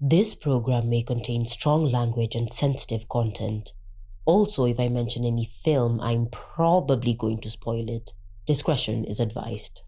This program may contain strong language and sensitive content. Also, if I mention any film, I'm probably going to spoil it. Discretion is advised.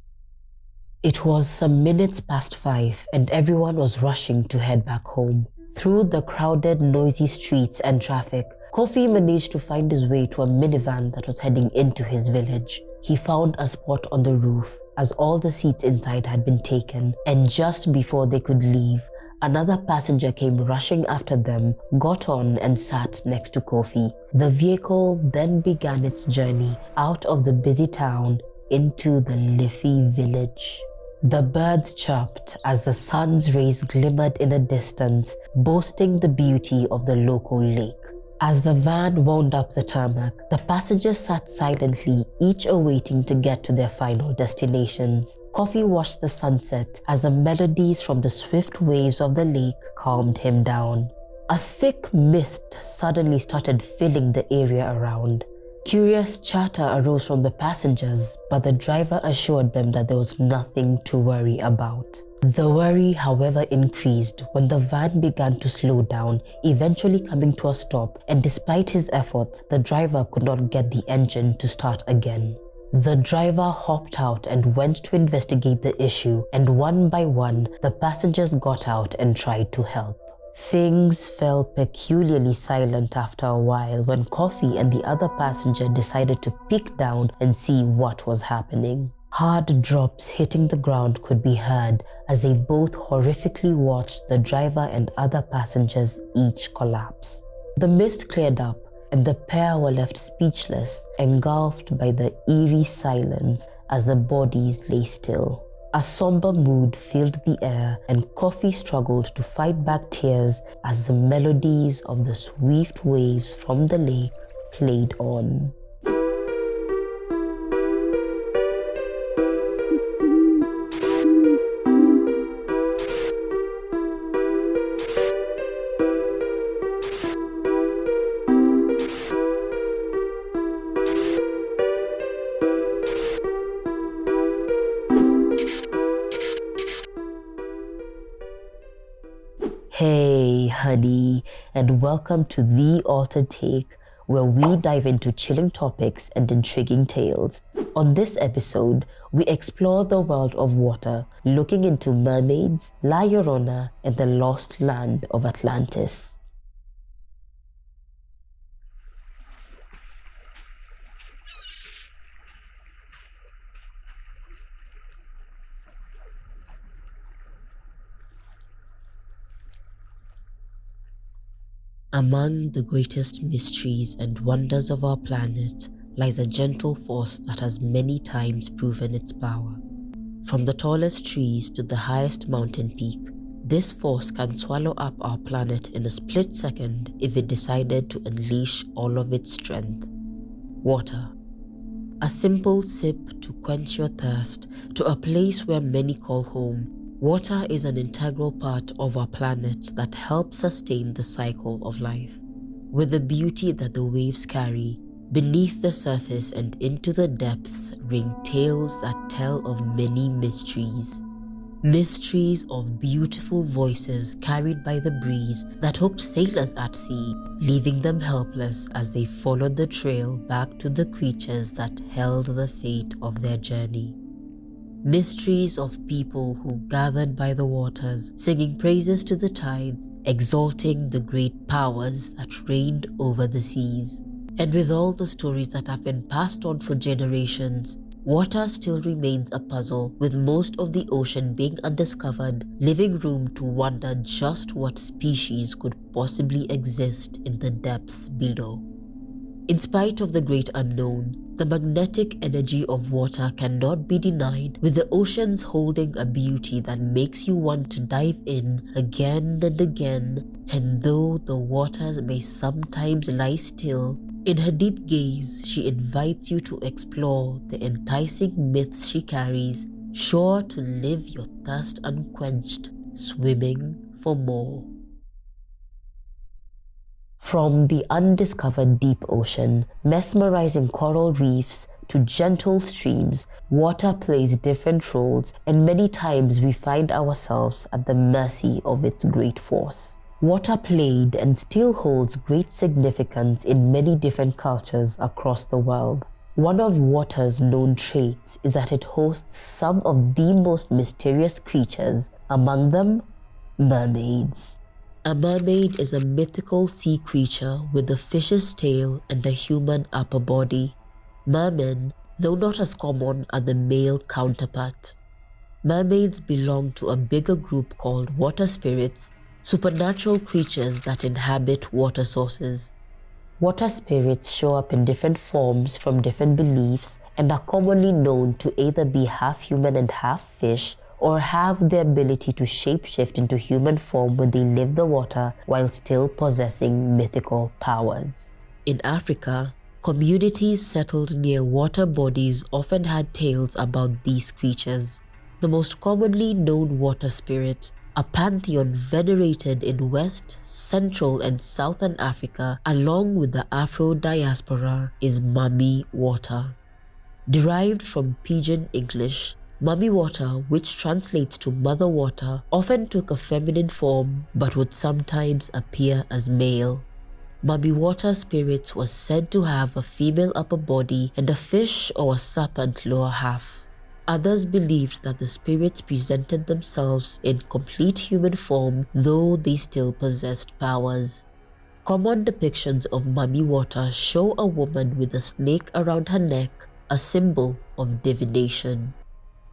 It was some minutes past 5 and everyone was rushing to head back home. Through the crowded, noisy streets and traffic, Kofi managed to find his way to a minivan that was heading into his village. He found a spot on the roof as all the seats inside had been taken, and just before they could leave, another passenger came rushing after them, got on and sat next to Kofi. The vehicle then began its journey out of the busy town into the leafy village. The birds chirped as the sun's rays glimmered in the distance, boasting the beauty of the local lake. As the van wound up the tarmac, the passengers sat silently, each awaiting to get to their final destinations. Kofi watched the sunset as the melodies from the swift waves of the lake calmed him down. A thick mist suddenly started filling the area around. Curious chatter arose from the passengers, but the driver assured them that there was nothing to worry about. The worry, however, increased when the van began to slow down, eventually coming to a stop, and despite his efforts, the driver could not get the engine to start again. The driver hopped out and went to investigate the issue, and one by one, the passengers got out and tried to help. Things fell peculiarly silent after a while when Kofi and the other passenger decided to peek down and see what was happening. Hard drops hitting the ground could be heard as they both horrifically watched the driver and other passengers each collapse. The mist cleared up and the pair were left speechless, engulfed by the eerie silence as the bodies lay still. A somber mood filled the air and Kofi struggled to fight back tears as the melodies of the swift waves from the lake played on. Hey honey, and welcome to The Altered Take, where we dive into chilling topics and intriguing tales. On this episode, we explore the world of water, looking into mermaids, La Llorona, and the lost land of Atlantis. Among the greatest mysteries and wonders of our planet lies a gentle force that has many times proven its power. From the tallest trees to the highest mountain peak, this force can swallow up our planet in a split second if it decided to unleash all of its strength. Water. A simple sip to quench your thirst, to a place where many call home. Water is an integral part of our planet that helps sustain the cycle of life. With the beauty that the waves carry, beneath the surface and into the depths ring tales that tell of many mysteries. Mysteries of beautiful voices carried by the breeze that hooked sailors at sea, leaving them helpless as they followed the trail back to the creatures that held the fate of their journey. Mysteries of people who gathered by the waters, singing praises to the tides, exalting the great powers that reigned over the seas. And with all the stories that have been passed on for generations, water still remains a puzzle, with most of the ocean being undiscovered, leaving room to wonder just what species could possibly exist in the depths below. In spite of the great unknown, the magnetic energy of water cannot be denied, with the oceans holding a beauty that makes you want to dive in again and again. And though the waters may sometimes lie still, in her deep gaze she invites you to explore the enticing myths she carries, sure to leave your thirst unquenched, swimming for more. From the undiscovered deep ocean, mesmerizing coral reefs, to gentle streams, water plays different roles, and many times we find ourselves at the mercy of its great force. Water played and still holds great significance in many different cultures across the world. One of water's known traits is that it hosts some of the most mysterious creatures, among them, mermaids. A mermaid is a mythical sea creature with a fish's tail and a human upper body. Mermen, though not as common, are the male counterpart. Mermaids belong to a bigger group called water spirits, supernatural creatures that inhabit water sources. Water spirits show up in different forms from different beliefs and are commonly known to either be half human and half fish, or have the ability to shapeshift into human form when they live the water while still possessing mythical powers. In Africa, communities settled near water bodies often had tales about these creatures. The most commonly known water spirit, a pantheon venerated in West, Central, and Southern Africa along with the Afro diaspora, is Mami Wata. Derived from Pidgin English, Mami Wata, which translates to Mother Water, often took a feminine form but would sometimes appear as male. Mami Wata spirits was said to have a female upper body and a fish or a serpent lower half. Others believed that the spirits presented themselves in complete human form, though they still possessed powers. Common depictions of Mami Wata show a woman with a snake around her neck, a symbol of divination.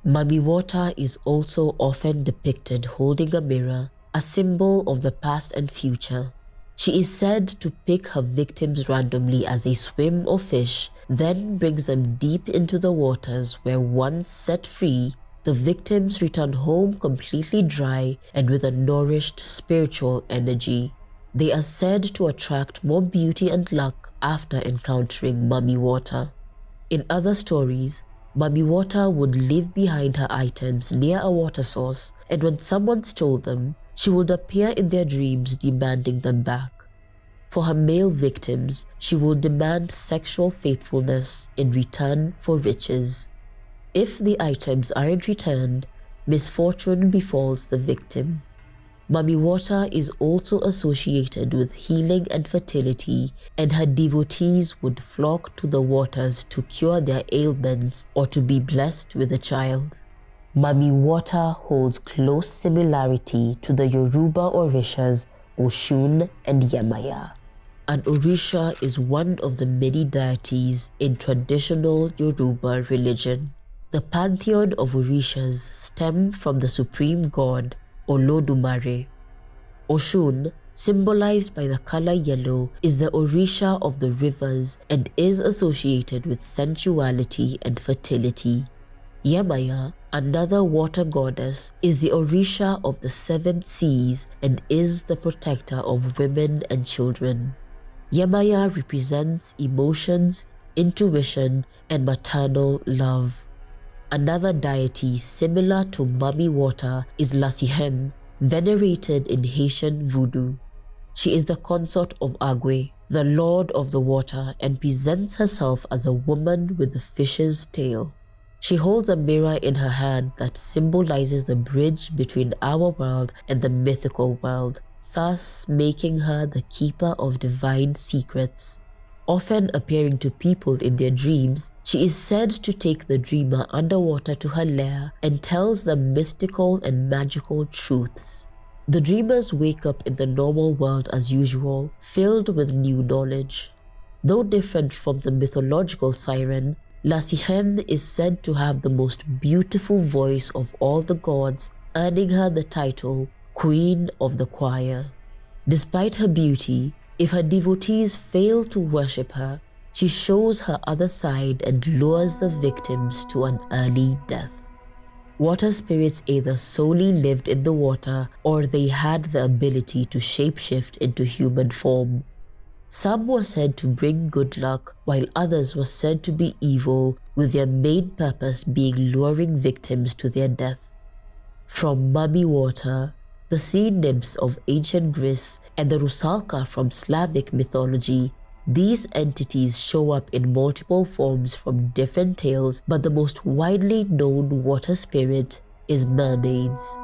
Mami Wata is also often depicted holding a mirror, a symbol of the past and future. She is said to pick her victims randomly as they swim or fish, then brings them deep into the waters where, once set free, the victims return home completely dry and with a nourished spiritual energy. They are said to attract more beauty and luck after encountering Mami Wata. In other stories, Mami Wata would leave behind her items near a water source, and when someone stole them, she would appear in their dreams demanding them back. For her male victims, she will demand sexual faithfulness in return for riches. If the items aren't returned, misfortune befalls the victim. Mami Wata is also associated with healing and fertility, and her devotees would flock to the waters to cure their ailments or to be blessed with a child. Mami Wata holds close similarity to the Yoruba Orishas Oshun and Yemaya. An Orisha is one of the many deities in traditional Yoruba religion. The pantheon of Orishas stem from the supreme god Olodumare. Oshun, symbolized by the color yellow, is the Orisha of the rivers and is associated with sensuality and fertility. Yemaya, another water goddess, is the Orisha of the seven seas and is the protector of women and children. Yemaya represents emotions, intuition, and maternal love. Another deity similar to Mami Wata is Lasihen, venerated in Haitian voodoo. She is the consort of Agwe, the lord of the water, and presents herself as a woman with a fish's tail. She holds a mirror in her hand that symbolizes the bridge between our world and the mythical world, thus making her the keeper of divine secrets. Often appearing to people in their dreams, she is said to take the dreamer underwater to her lair and tells them mystical and magical truths. The dreamers wake up in the normal world as usual, filled with new knowledge. Though different from the mythological siren, Lasihen is said to have the most beautiful voice of all the gods, earning her the title Queen of the Choir. Despite her beauty, if her devotees fail to worship her, she shows her other side and lures the victims to an early death. Water spirits either solely lived in the water or they had the ability to shapeshift into human form. Some were said to bring good luck, while others were said to be evil, with their main purpose being luring victims to their death. From Mami Wata, the sea nymphs of ancient Greece, and the Rusalka from Slavic mythology, These entities show up in multiple forms from different tales, but the most widely known water spirit is mermaids.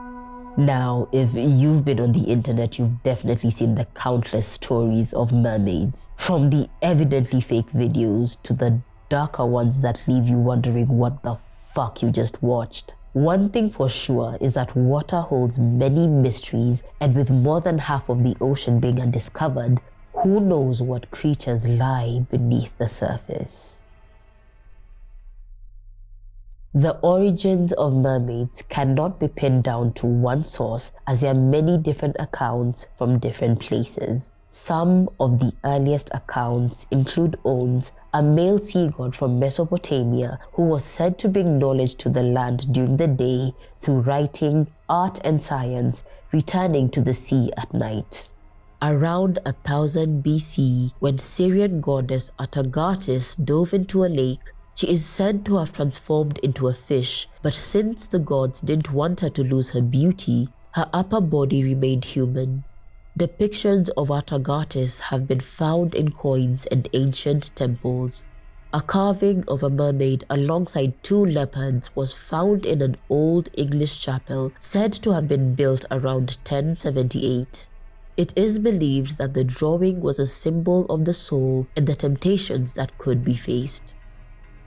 Now, if you've been on the internet, you've definitely seen the countless stories of mermaids. From the evidently fake videos to the darker ones that leave you wondering what the fuck you just watched. One thing for sure is that water holds many mysteries, and with more than half of the ocean being undiscovered, who knows what creatures lie beneath the surface. The origins of mermaids cannot be pinned down to one source, as there are many different accounts from different places. Some of the earliest accounts include Ons, a male sea god from Mesopotamia who was said to bring knowledge to the land during the day through writing, art and science, returning to the sea at night. Around 1000 BC, when Syrian goddess Athanasius dove into a lake, she is said to have transformed into a fish, but since the gods didn't want her to lose her beauty, her upper body remained human. Depictions of Athanasius have been found in coins and ancient temples. A carving of a mermaid alongside two leopards was found in an old English chapel said to have been built around 1078. It is believed that the drawing was a symbol of the soul and the temptations that could be faced.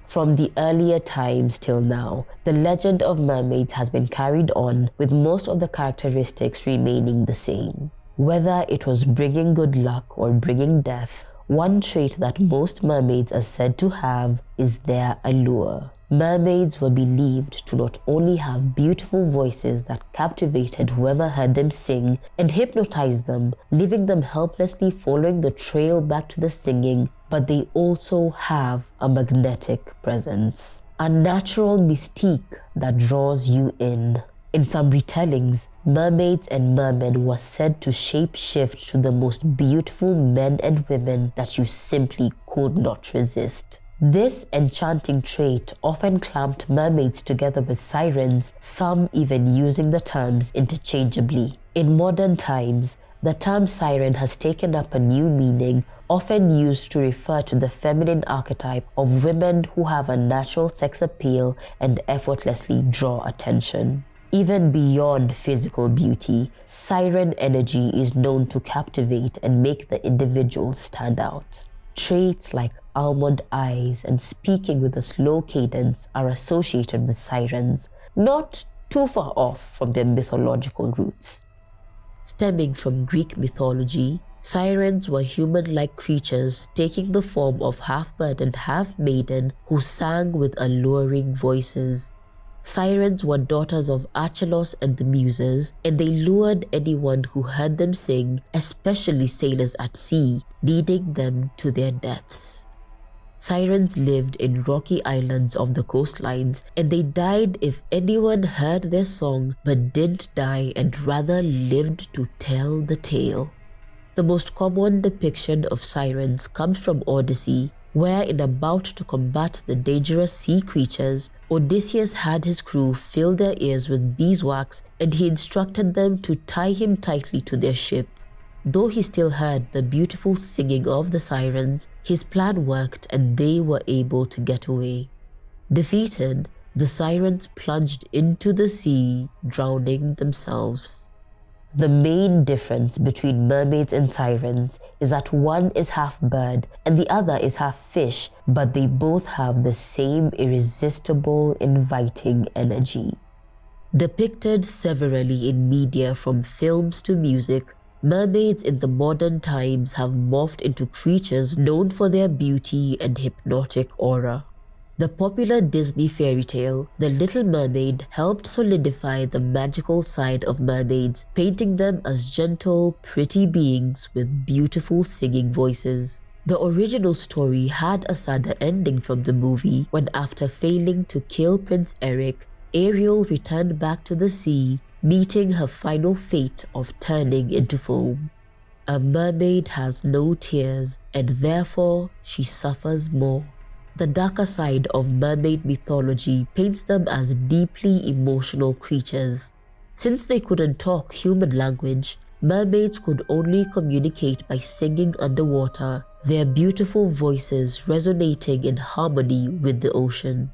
From the earlier times till now, the legend of mermaids has been carried on, with most of the characteristics remaining the same. Whether it was bringing good luck or bringing death, one trait that most mermaids are said to have is their allure. Mermaids were believed to not only have beautiful voices that captivated whoever heard them sing and hypnotized them, leaving them helplessly following the trail back to the singing, but they also have a magnetic presence, a natural mystique that draws you in. In some retellings, mermaids and mermen were said to shape-shift to the most beautiful men and women that you simply could not resist. This enchanting trait often clamped mermaids together with sirens, some even using the terms interchangeably. In modern times, the term siren has taken up a new meaning, often used to refer to the feminine archetype of women who have a natural sex appeal and effortlessly draw attention. Even beyond physical beauty, siren energy is known to captivate and make the individual stand out. Traits like almond eyes and speaking with a slow cadence are associated with sirens, not too far off from their mythological roots. Stemming from Greek mythology, sirens were human-like creatures taking the form of half-bird and half-maiden who sang with alluring voices. Sirens were daughters of Achelos and the Muses, and they lured anyone who heard them sing, especially sailors at sea, leading them to their deaths. Sirens lived in rocky islands of the coastlines, and they died if anyone heard their song but didn't die and rather lived to tell the tale. The most common depiction of sirens comes from Odyssey, where in about to combat the dangerous sea creatures, Odysseus had his crew fill their ears with beeswax and he instructed them to tie him tightly to their ship. Though he still heard the beautiful singing of the sirens, his plan worked and they were able to get away. Defeated, the sirens plunged into the sea, drowning themselves. The main difference between mermaids and sirens is that one is half bird and the other is half fish, but they both have the same irresistible, inviting energy. Depicted severally in media from films to music, mermaids in the modern times have morphed into creatures known for their beauty and hypnotic aura. The popular Disney fairy tale, The Little Mermaid, helped solidify the magical side of mermaids, painting them as gentle, pretty beings with beautiful singing voices. The original story had a sadder ending from the movie when, after failing to kill Prince Eric, Ariel returned back to the sea, meeting her final fate of turning into foam. A mermaid has no tears, and therefore she suffers more. The darker side of mermaid mythology paints them as deeply emotional creatures. Since they couldn't talk human language, mermaids could only communicate by singing underwater, their beautiful voices resonating in harmony with the ocean.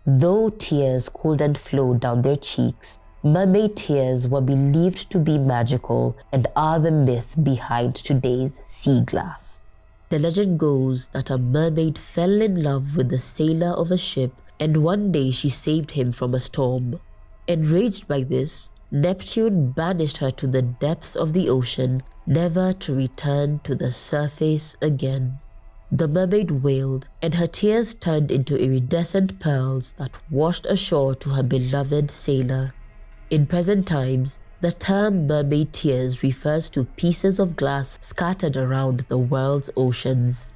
Though tears couldn't flow down their cheeks, mermaid tears were believed to be magical and are the myth behind today's sea glass. The legend goes that a mermaid fell in love with the sailor of a ship, and one day she saved him from a storm. Enraged by this, Neptune banished her to the depths of the ocean, never to return to the surface again. The mermaid wailed, and her tears turned into iridescent pearls that washed ashore to her beloved sailor. In present times, the term mermaid tears refers to pieces of glass scattered around the world's oceans.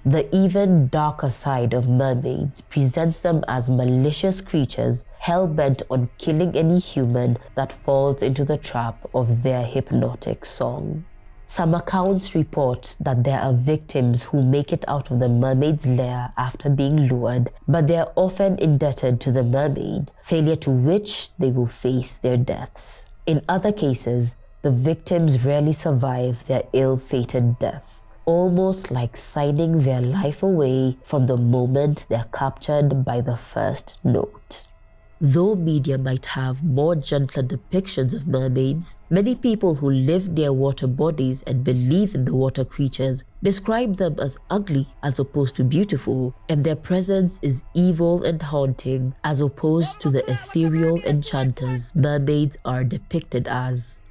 The even darker side of mermaids presents them as malicious creatures hell-bent on killing any human that falls into the trap of their hypnotic song. Some accounts report that there are victims who make it out of the mermaid's lair after being lured, but they are often indebted to the mermaid, failure to which they will face their deaths. In other cases, the victims rarely survive their ill-fated death, almost like signing their life away from the moment they're captured by the first note. Though media might have more gentler depictions of mermaids, many people who live near water bodies and believe in the water creatures describe them as ugly as opposed to beautiful, and their presence is evil and haunting as opposed to the ethereal enchanters mermaids are depicted as.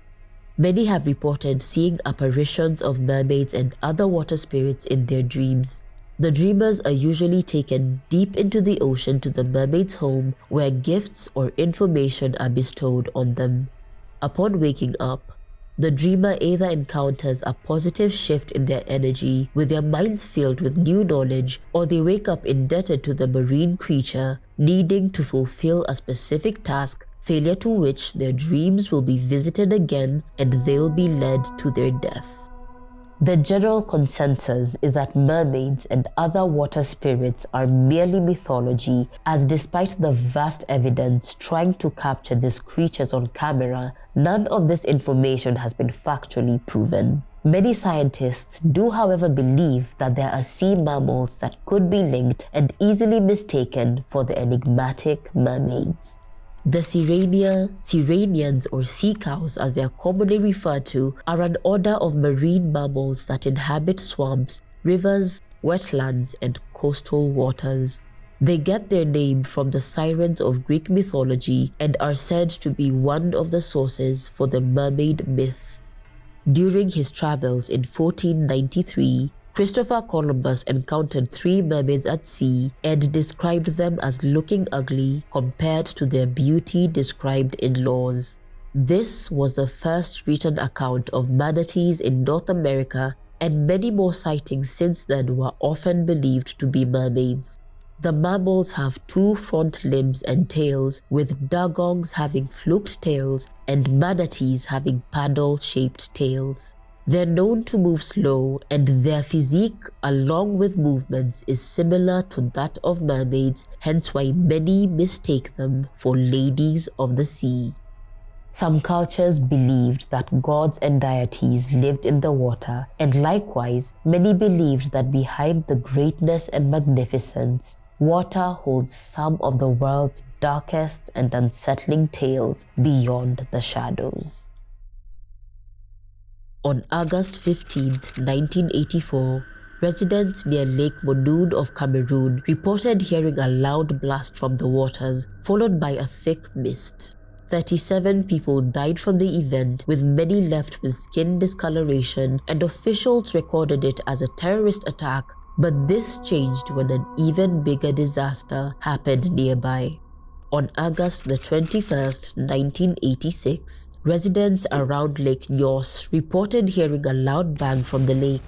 Many have reported seeing apparitions of mermaids and other water spirits in their dreams. The dreamers are usually taken deep into the ocean to the mermaid's home, where gifts or information are bestowed on them. Upon waking up, the dreamer either encounters a positive shift in their energy, with their minds filled with new knowledge, or they wake up indebted to the marine creature, needing to fulfill a specific task, failure to which their dreams will be visited again and they'll be led to their death. The general consensus is that mermaids and other water spirits are merely mythology, as despite the vast evidence trying to capture these creatures on camera, none of this information has been factually proven. Many scientists do, however, believe that there are sea mammals that could be linked and easily mistaken for the enigmatic mermaids. The Sirenians or sea cows, as they are commonly referred to, are an order of marine mammals that inhabit swamps, rivers, wetlands, and coastal waters. They get their name from the sirens of Greek mythology and are said to be one of the sources for the mermaid myth. During his travels in 1493, Christopher Columbus encountered 3 mermaids at sea and described them as looking ugly compared to their beauty described in laws. This was the first written account of manatees in North America, and many more sightings since then were often believed to be mermaids. The mammals have 2 front limbs and tails, with dugongs having fluked tails and manatees having paddle-shaped tails. They're known to move slow, and their physique along with movements is similar to that of mermaids, hence why many mistake them for ladies of the sea. Some cultures believed that gods and deities lived in the water, and likewise many believed that behind the greatness and magnificence, water holds some of the world's darkest and unsettling tales beyond the shadows. On August 15, 1984, residents near Lake Monoun of Cameroon reported hearing a loud blast from the waters, followed by a thick mist. 37 people died from the event, with many left with skin discoloration, and officials recorded it as a terrorist attack, but this changed when an even bigger disaster happened nearby. On August the 21st, 1986, residents around Lake Nyos reported hearing a loud bang from the lake.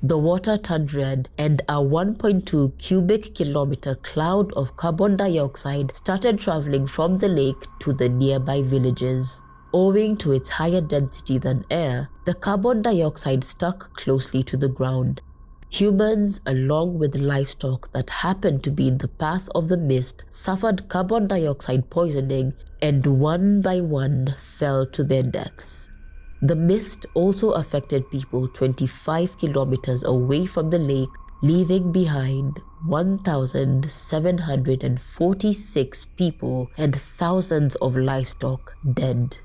The water turned red, and a 1.2 cubic kilometer cloud of carbon dioxide started traveling from the lake to the nearby villages. Owing to its higher density than air, the carbon dioxide stuck closely to the ground. Humans, along with livestock that happened to be in the path of the mist, suffered carbon dioxide poisoning and one by one fell to their deaths. The mist also affected people 25 kilometers away from the lake, leaving behind 1,746 people and thousands of livestock dead.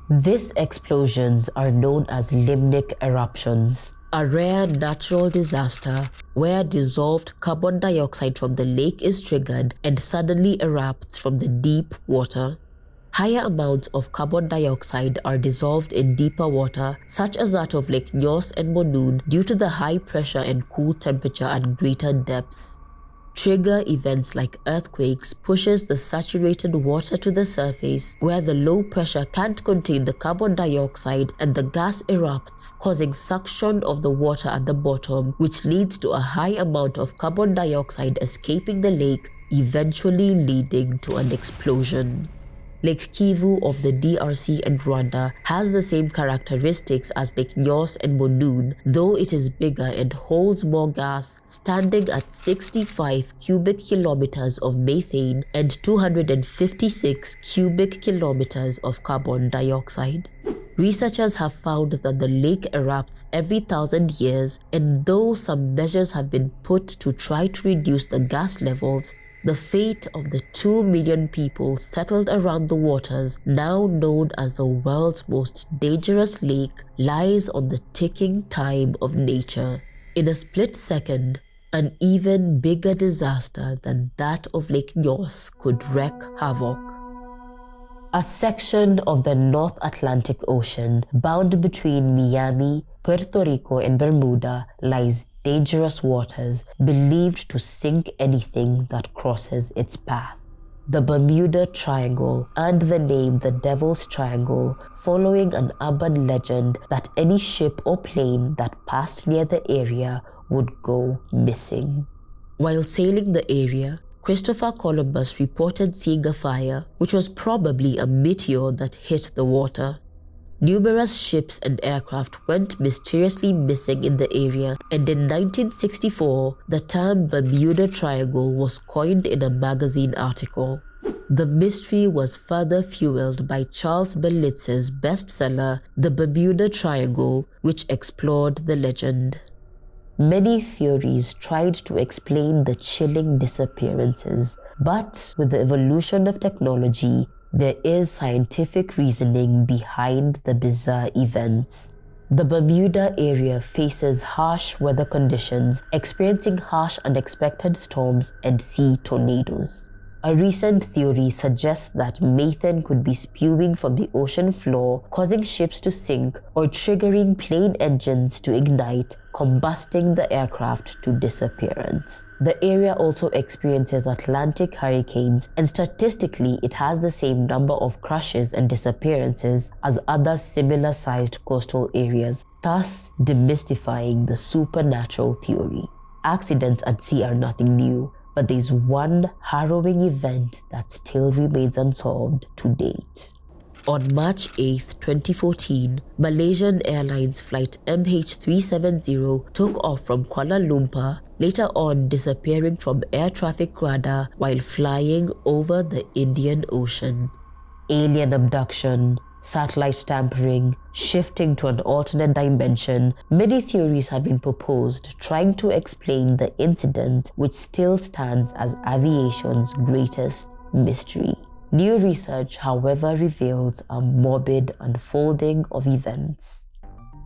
These explosions are known as limnic eruptions, a rare natural disaster where dissolved carbon dioxide from the lake is triggered and suddenly erupts from the deep water. Higher amounts of carbon dioxide are dissolved in deeper water, such as that of Lake Nyos and Monoon, due to the high pressure and cool temperature at greater depths. Trigger events like earthquakes pushes the saturated water to the surface, where the low pressure can't contain the carbon dioxide and the gas erupts, causing suction of the water at the bottom, which leads to a high amount of carbon dioxide escaping the lake, eventually leading to an explosion. Lake Kivu of the DRC and Rwanda has the same characteristics as Lake Nyos and Monoon, though it is bigger and holds more gas, standing at 65 cubic kilometers of methane and 256 cubic kilometers of carbon dioxide. Researchers have found that the lake erupts every 1,000 years, and though some measures have been put to try to reduce the gas levels, the fate of the 2 million people settled around the waters, now known as the world's most dangerous lake, lies on the ticking time of nature. In a split second, an even bigger disaster than that of Lake Nyos could wreak havoc. A section of the North Atlantic Ocean, bound between Miami, Puerto Rico, and Bermuda, lies dangerous waters believed to sink anything that crosses its path. The Bermuda Triangle, and the name the Devil's Triangle, following an urban legend that any ship or plane that passed near the area would go missing. While sailing the area, Christopher Columbus reported seeing a fire, which was probably a meteor that hit the water. Numerous ships and aircraft went mysteriously missing in the area, and in 1964, the term Bermuda Triangle was coined in a magazine article. The mystery was further fueled by Charles Berlitz's bestseller, The Bermuda Triangle, which explored the legend. Many theories tried to explain the chilling disappearances, but with the evolution of technology, there is scientific reasoning behind the bizarre events. The Bermuda area faces harsh weather conditions, experiencing harsh unexpected storms and sea tornadoes. A recent theory suggests that methane could be spewing from the ocean floor, causing ships to sink or triggering plane engines to ignite, combusting the aircraft to disappearance. The area also experiences Atlantic hurricanes, and statistically it has the same number of crashes and disappearances as other similar-sized coastal areas, thus demystifying the supernatural theory. Accidents at sea are nothing new, but there's one harrowing event that still remains unsolved to date. On March 8, 2014, Malaysian Airlines flight MH370 took off from Kuala Lumpur, later on disappearing from air traffic radar while flying over the Indian Ocean. Alien abduction, satellite tampering, shifting to an alternate dimension, many theories have been proposed trying to explain the incident, which still stands as aviation's greatest mystery. New research, however, reveals a morbid unfolding of events.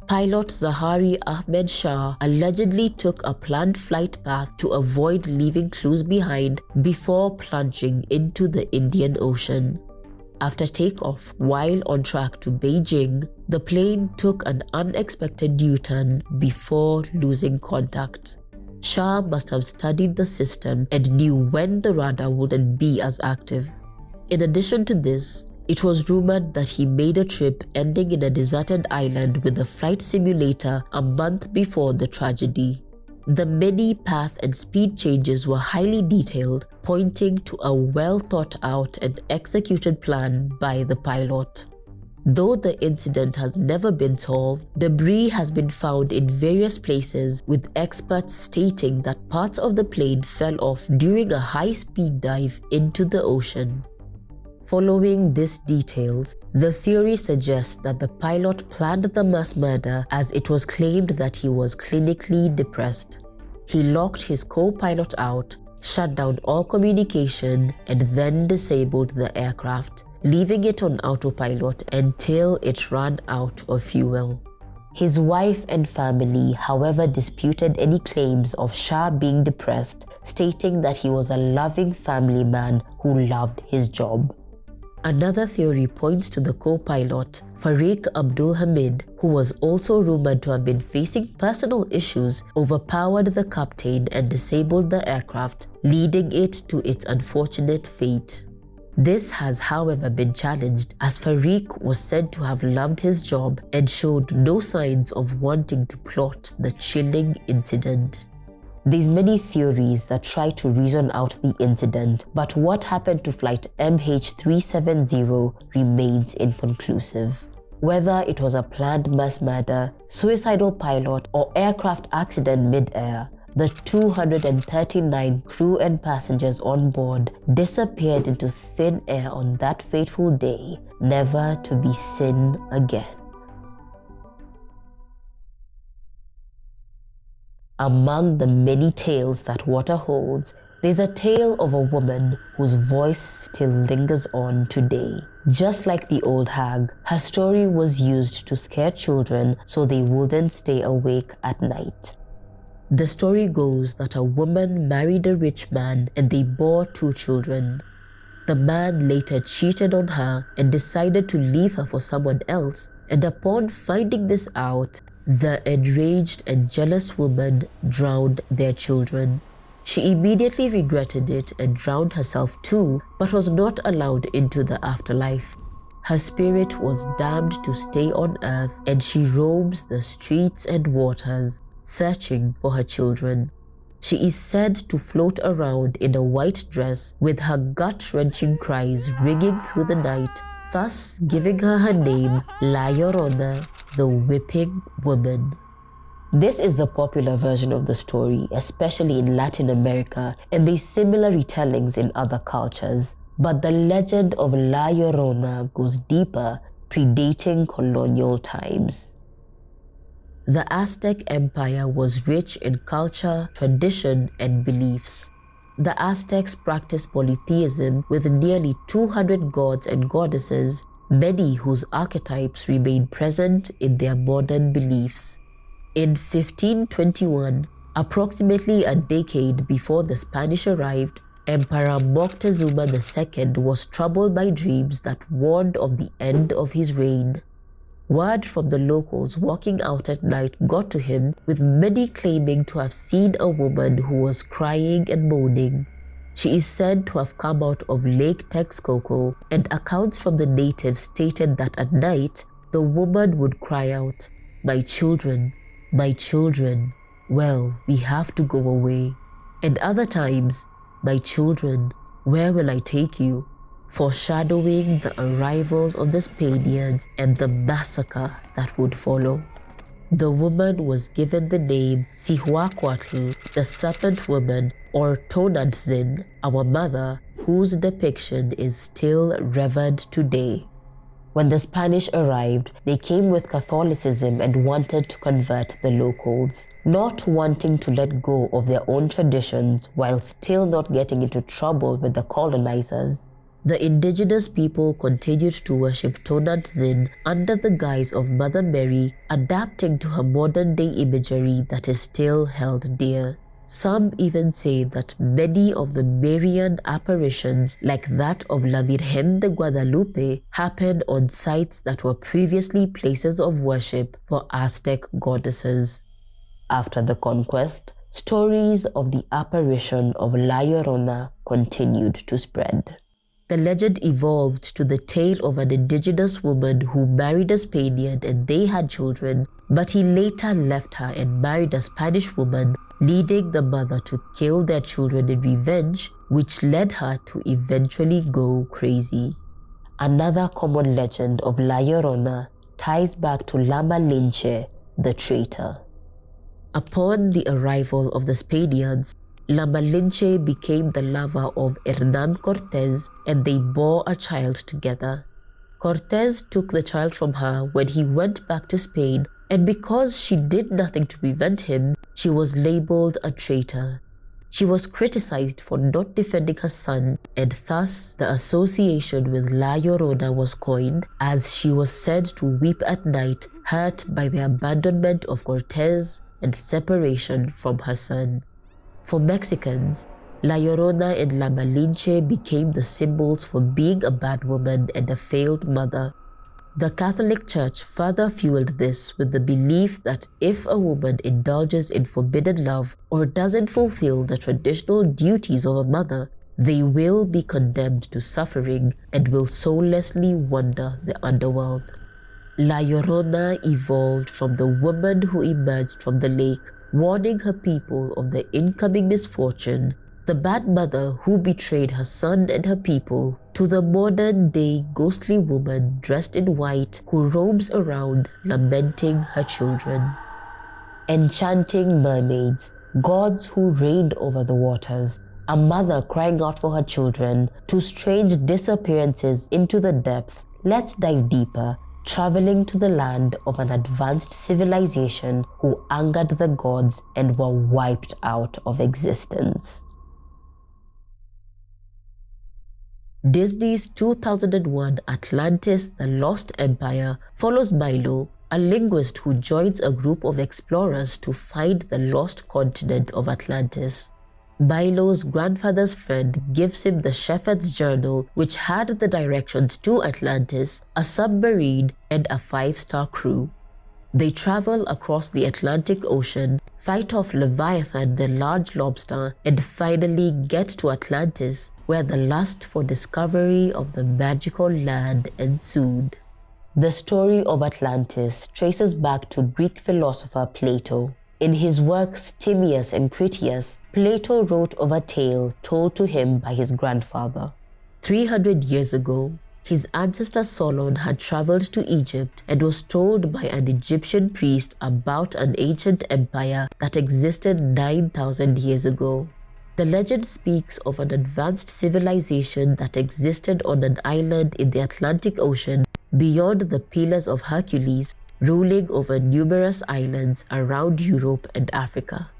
Pilot Zahari Ahmed Shah allegedly took a planned flight path to avoid leaving clues behind before plunging into the Indian Ocean. After takeoff, while on track to Beijing, the plane took an unexpected U-turn before losing contact. Shah must have studied the system and knew when the radar wouldn't be as active. In addition to this, it was rumored that he made a trip ending in a deserted island with a flight simulator a month before the tragedy. The many path and speed changes were highly detailed, pointing to a well-thought-out and executed plan by the pilot. Though the incident has never been solved, debris has been found in various places, with experts stating that parts of the plane fell off during a high-speed dive into the ocean. Following these details, the theory suggests that the pilot planned the mass murder as it was claimed that he was clinically depressed. He locked his co-pilot out, shut down all communication, and then disabled the aircraft, leaving it on autopilot until it ran out of fuel. His wife and family, however, disputed any claims of Shah being depressed, stating that he was a loving family man who loved his job. Another theory points to the co-pilot, Farik Abdul Hamid, who was also rumored to have been facing personal issues, overpowered the captain and disabled the aircraft, leading it to its unfortunate fate. This has, however, been challenged, as Farik was said to have loved his job and showed no signs of wanting to plot the chilling incident. There's many theories that try to reason out the incident, but what happened to flight MH370 remains inconclusive. Whether it was a planned mass murder, suicidal pilot, or aircraft accident mid-air, the 239 crew and passengers on board disappeared into thin air on that fateful day, never to be seen again. Among the many tales that water holds, there's a tale of a woman whose voice still lingers on today. Just like the old hag, her story was used to scare children so they wouldn't stay awake at night. The story goes that a woman married a rich man and they bore 2 children. The man later cheated on her and decided to leave her for someone else, and upon finding this out, the enraged and jealous woman drowned their children. She immediately regretted it and drowned herself too, but was not allowed into the afterlife. Her spirit was damned to stay on earth, and she roams the streets and waters, searching for her children. She is said to float around in a white dress with her gut-wrenching cries ringing through the night, thus giving her name La Llorona, the Whipping Woman. This is the popular version of the story, especially in Latin America, and there's similar retellings in other cultures. But the legend of La Llorona goes deeper, predating colonial times. The Aztec Empire was rich in culture, tradition, and beliefs. The Aztecs practiced polytheism with nearly 200 gods and goddesses, many whose archetypes remain present in their modern beliefs. In 1521, approximately a decade before the Spanish arrived, Emperor Moctezuma II was troubled by dreams that warned of the end of his reign. Word from the locals walking out at night got to him, with many claiming to have seen a woman who was crying and moaning. She is said to have come out of Lake Texcoco, and accounts from the natives stated that at night, the woman would cry out, my children, well, we have to go away." And other times, "My children, where will I take you?" foreshadowing the arrival of the Spaniards and the massacre that would follow. The woman was given the name Cihuacuatl, the Serpent Woman, or Tonantzin, our mother, whose depiction is still revered today. When the Spanish arrived, they came with Catholicism and wanted to convert the locals, not wanting to let go of their own traditions while still not getting into trouble with the colonizers. The indigenous people continued to worship Tonantzin under the guise of Mother Mary, adapting to her modern-day imagery that is still held dear. Some even say that many of the Marian apparitions, like that of La Virgen de Guadalupe, happened on sites that were previously places of worship for Aztec goddesses. After the conquest, stories of the apparition of La Llorona continued to spread. The legend evolved to the tale of an indigenous woman who married a Spaniard and they had children, but he later left her and married a Spanish woman, leading the mother to kill their children in revenge, which led her to eventually go crazy. Another common legend of La Llorona ties back to La Malinche, the traitor. Upon the arrival of the Spaniards, La Malinche became the lover of Hernan Cortés and they bore a child together. Cortés took the child from her when he went back to Spain, and because she did nothing to prevent him, she was labeled a traitor. She was criticized for not defending her son, and thus the association with La Llorona was coined, as she was said to weep at night, hurt by the abandonment of Cortés and separation from her son. For Mexicans, La Llorona and La Malinche became the symbols for being a bad woman and a failed mother. The Catholic Church further fueled this with the belief that if a woman indulges in forbidden love or doesn't fulfill the traditional duties of a mother, they will be condemned to suffering and will soullessly wander the underworld. La Llorona evolved from the woman who emerged from the lake, warning her people of the incoming misfortune, the bad mother who betrayed her son and her people, to the modern-day ghostly woman dressed in white who roams around lamenting her children. Enchanting mermaids, gods who reigned over the waters, a mother crying out for her children, to strange disappearances into the depths. Let's dive deeper, traveling to the land of an advanced civilization who angered the gods and were wiped out of existence. Disney's 2001 Atlantis: The Lost Empire follows Milo, a linguist who joins a group of explorers to find the lost continent of Atlantis. Milo's grandfather's friend gives him the Shepherd's Journal, which had the directions to Atlantis, a submarine, and a 5-star crew. They travel across the Atlantic Ocean, fight off Leviathan the large lobster, and finally get to Atlantis, where the lust for discovery of the magical land ensued. The story of Atlantis traces back to Greek philosopher Plato. In his works Timaeus and Critias, Plato wrote of a tale told to him by his grandfather. 300 years ago, his ancestor Solon had traveled to Egypt and was told by an Egyptian priest about an ancient empire that existed 9,000 years ago. The legend speaks of an advanced civilization that existed on an island in the Atlantic Ocean beyond the Pillars of Hercules, ruling over numerous islands around Europe and Africa.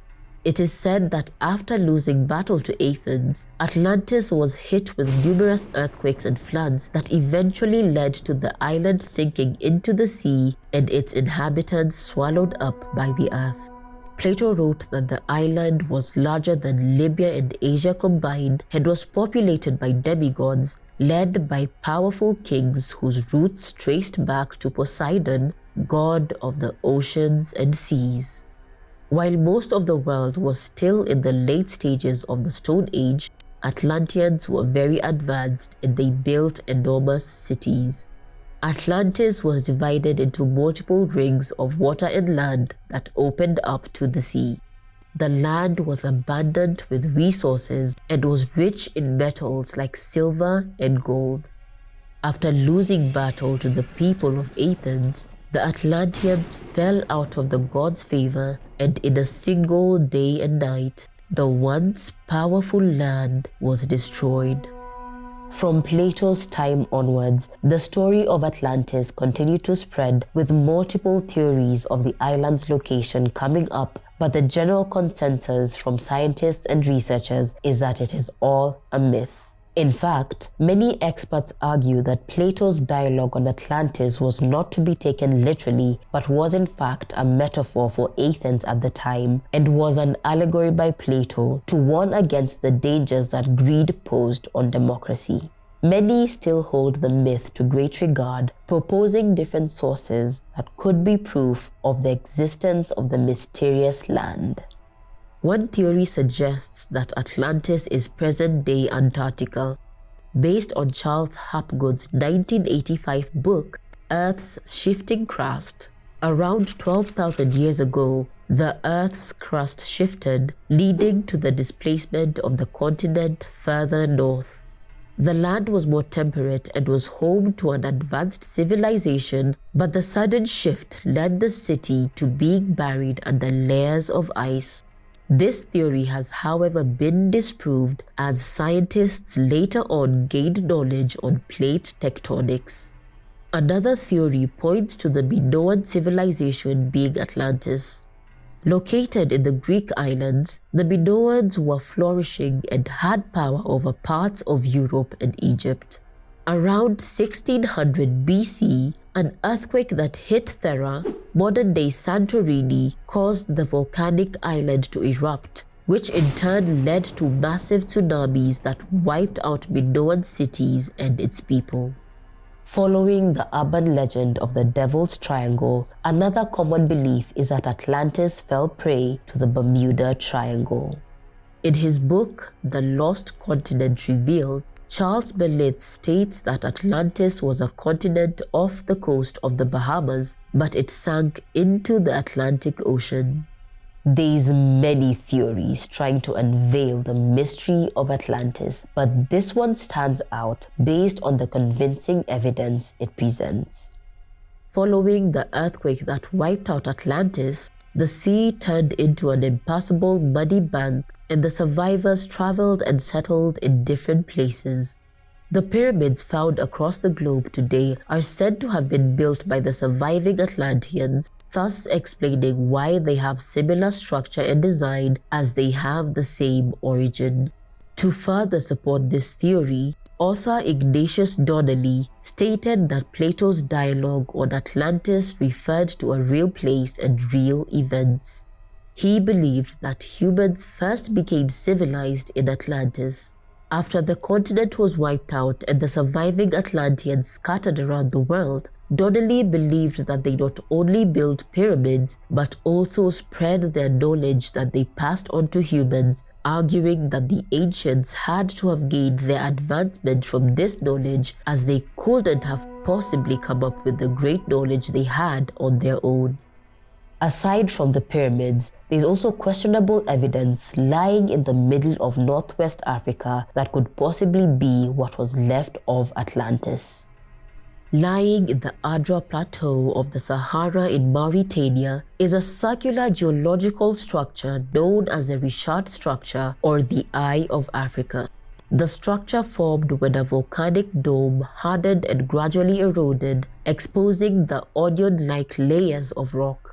It is said that after losing battle to Athens, Atlantis was hit with numerous earthquakes and floods that eventually led to the island sinking into the sea and its inhabitants swallowed up by the earth. Plato wrote that the island was larger than Libya and Asia combined and was populated by demigods led by powerful kings whose roots traced back to Poseidon, god of the oceans and seas. While most of the world was still in the late stages of the Stone Age, Atlanteans were very advanced and they built enormous cities. Atlantis was divided into multiple rings of water and land that opened up to the sea. The land was abundant with resources and was rich in metals like silver and gold. After losing battle to the people of Athens, the Atlanteans fell out of the gods' favor, and in a single day and night, the once powerful land was destroyed. From Plato's time onwards, the story of Atlantis continued to spread, with multiple theories of the island's location coming up, but the general consensus from scientists and researchers is that it is all a myth. In fact, many experts argue that Plato's dialogue on Atlantis was not to be taken literally, but was in fact a metaphor for Athens at the time, and was an allegory by Plato to warn against the dangers that greed posed on democracy. Many still hold the myth to great regard, proposing different sources that could be proof of the existence of the mysterious land. One theory suggests that Atlantis is present-day Antarctica. Based on Charles Hapgood's 1985 book, Earth's Shifting Crust, around 12,000 years ago, the Earth's crust shifted, leading to the displacement of the continent further north. The land was more temperate and was home to an advanced civilization, but the sudden shift led the city to being buried under layers of ice. This theory has, however, been disproved as scientists later on gained knowledge on plate tectonics. Another theory points to the Minoan civilization being Atlantis. Located in the Greek islands, the Minoans were flourishing and had power over parts of Europe and Egypt. Around 1600 BC, an earthquake that hit Thera, modern-day Santorini, caused the volcanic island to erupt, which in turn led to massive tsunamis that wiped out Minoan cities and its people. Following the urban legend of the Devil's Triangle, another common belief is that Atlantis fell prey to the Bermuda Triangle. In his book, The Lost Continent Revealed, Charles Berlitz states that Atlantis was a continent off the coast of the Bahamas, but it sank into the Atlantic Ocean. There's many theories trying to unveil the mystery of Atlantis, but this one stands out based on the convincing evidence it presents. Following the earthquake that wiped out Atlantis, the sea turned into an impassable muddy bank and the survivors traveled and settled in different places. The pyramids found across the globe today are said to have been built by the surviving Atlanteans, thus explaining why they have similar structure and design as they have the same origin. To further support this theory, author Ignatius Donnelly stated that Plato's dialogue on Atlantis referred to a real place and real events. He believed that humans first became civilized in Atlantis. After the continent was wiped out and the surviving Atlanteans scattered around the world, Donnelly believed that they not only built pyramids but also spread their knowledge that they passed on to humans, arguing that the ancients had to have gained their advancement from this knowledge as they couldn't have possibly come up with the great knowledge they had on their own. Aside from the pyramids, there's also questionable evidence lying in the middle of northwest Africa that could possibly be what was left of Atlantis. Lying in the Adra Plateau of the Sahara in Mauritania is a circular geological structure known as the Richard structure or the Eye of Africa. The structure formed when a volcanic dome hardened and gradually eroded, exposing the onion-like layers of rock.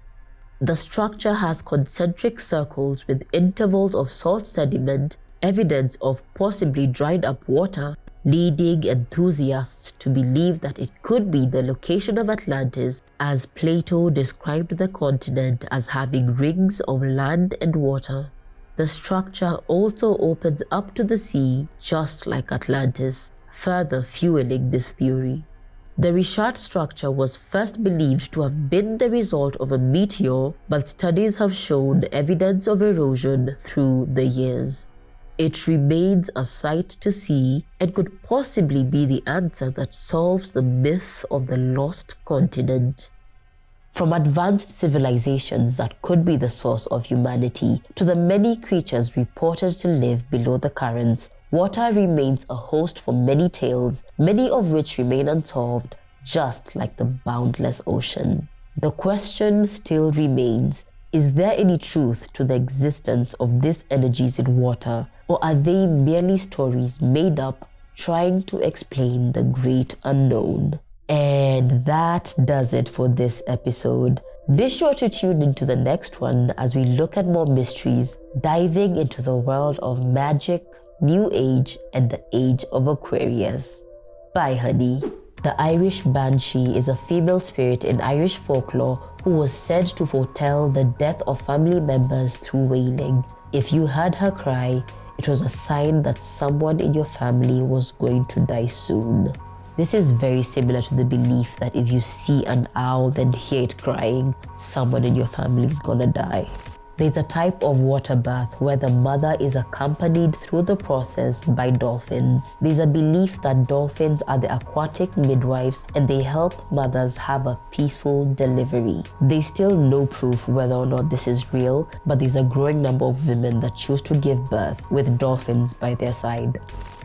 The structure has concentric circles with intervals of salt sediment, evidence of possibly dried up water, leading enthusiasts to believe that it could be the location of Atlantis, as Plato described the continent as having rings of land and water. The structure also opens up to the sea, just like Atlantis, further fueling this theory. The Richard structure was first believed to have been the result of a meteor, but studies have shown evidence of erosion through the years. It remains a sight to see and could possibly be the answer that solves the myth of the lost continent. From advanced civilizations that could be the source of humanity to the many creatures reported to live below the currents, water remains a host for many tales, many of which remain unsolved, just like the boundless ocean. The question still remains, is there any truth to the existence of these energies in water, or are they merely stories made up trying to explain the great unknown? And that does it for this episode. Be sure to tune into the next one as we look at more mysteries, diving into the world of magic, New Age, and the Age of Aquarius. Bye, honey. The Irish Banshee is a female spirit in Irish folklore who was said to foretell the death of family members through wailing. If you heard her cry, it was a sign that someone in your family was going to die soon. This is very similar to the belief that if you see an owl then hear it crying, someone in your family is gonna die. There's a type of water bath where the mother is accompanied through the process by dolphins. There's a belief that dolphins are the aquatic midwives and they help mothers have a peaceful delivery. There's still no proof whether or not this is real, but there's a growing number of women that choose to give birth with dolphins by their side.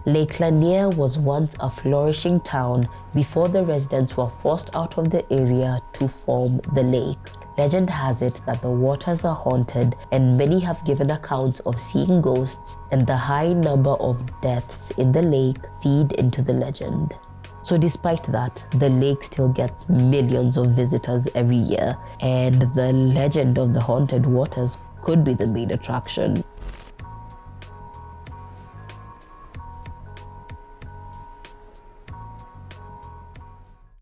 Lake Lanier was once a flourishing town before the residents were forced out of the area to form the lake. Legend has it that the waters are haunted, and many have given accounts of seeing ghosts, and the high number of deaths in the lake feed into the legend. So despite that, the lake still gets millions of visitors every year, and the legend of the haunted waters could be the main attraction.